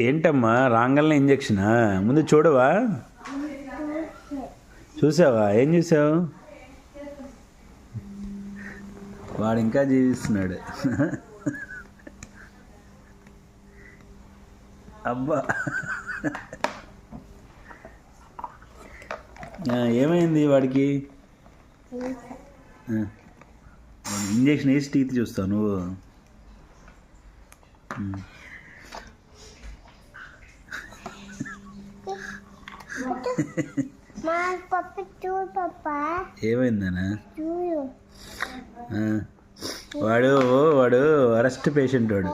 ఏంటమ్మా రాంగల్నే ఇంజక్షనా? ముందు చూడవా? చూసావా? ఏం చూసావు? వాడు ఇంకా జీవిస్తున్నాడు. అబ్బా ఏమైంది వాడికి? ఇంజక్షన్ వేసి టీత్ చూస్తావు నువ్వు? ఏమైందనా? వాడు వాడు అరెస్ట్ పేషెంట్ వాడు.